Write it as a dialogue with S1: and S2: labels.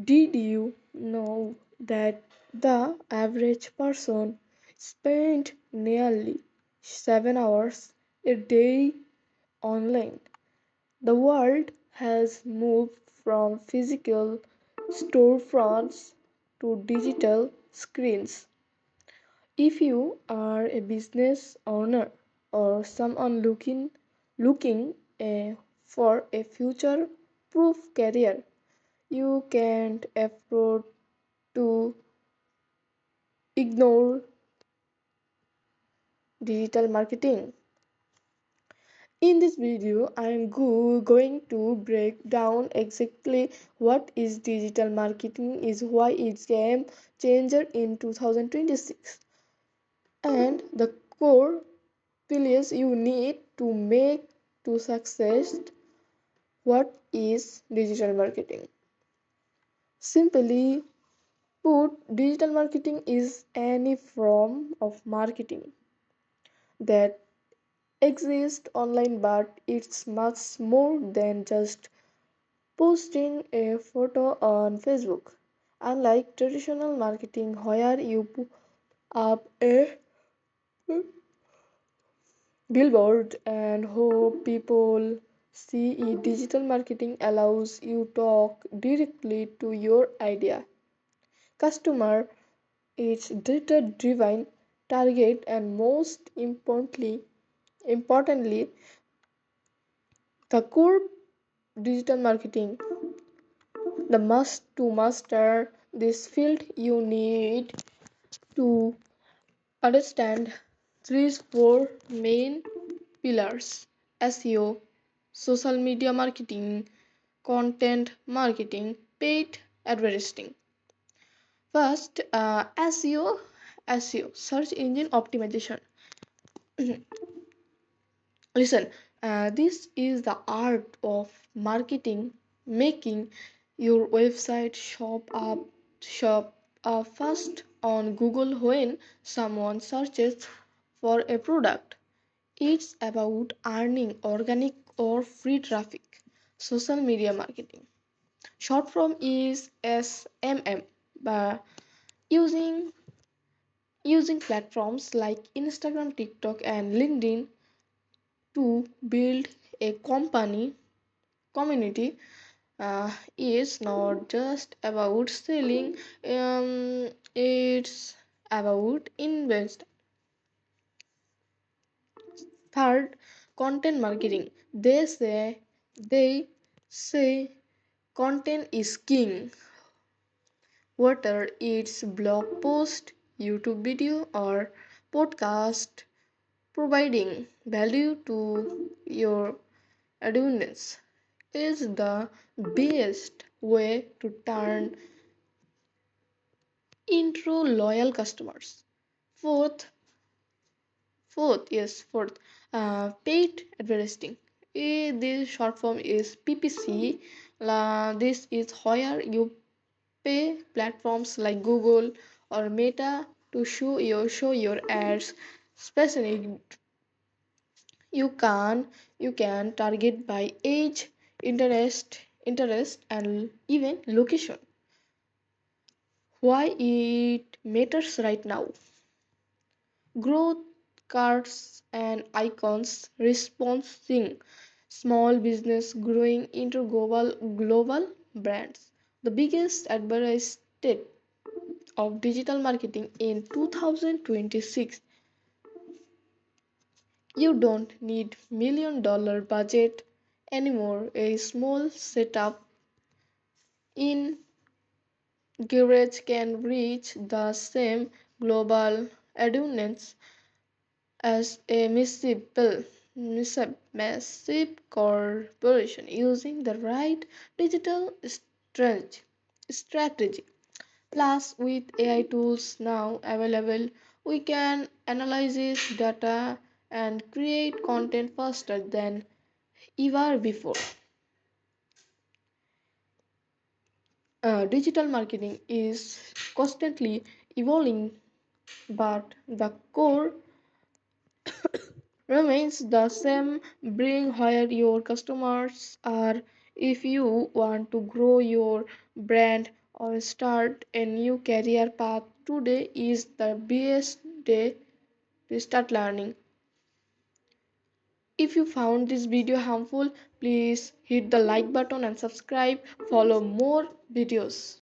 S1: Did you know that the average person spent nearly 7 hours a day online? The world has moved from physical storefronts to digital screens. If you are a business owner or someone looking for a future proof career, you can't afford to ignore digital marketing. In this video, I am going to break down exactly what is digital marketing, is why it's game changer in 2026, and the core pillars you need to make to success. What is digital marketing? Simply put, digital marketing is any form of marketing that exists online, but it's much more than just posting a photo on Facebook. Unlike traditional marketing where you put up a billboard and hope people see it, digital marketing allows you to talk directly to your idea customer. It's data driven, target, and most importantly, the core digital marketing. The must to master this field, you need to understand three four main pillars: SEO, social media marketing, content marketing, paid advertising. First, SEO, search engine optimization. Listen, this is the art of marketing, making your website shop up first on Google when someone searches for a product. It's about earning organic or free traffic. Social media marketing. Short form is SMM. By using using platforms like Instagram, TikTok, and LinkedIn to build a community is not just about selling, it's about invest. Third, content marketing. They say content is king, whether it's blog post, YouTube video, or podcast. Providing value to your audience is the best way to turn into loyal customers. Fourth, paid advertising. This short form is PPC. This is where you pay platforms like Google or Meta to show your ads. Especially you can target by age, interest, and even location. Why it matters right now? Growth cards and icons responding small business growing into global brands. The biggest advertised of digital marketing in 2026. You don't need $1 million budget anymore. A small setup in garage can reach the same global audience as a massive corporation using the right digital strategy. Plus, with AI tools now available, we can analyze this data and create content faster than ever before. Digital marketing is constantly evolving, but the core remains the same. Bring where your customers are. If you want to grow your brand or start a new career path, today is the best day to start learning. If you found this video harmful, please hit the like button and subscribe. Follow more videos.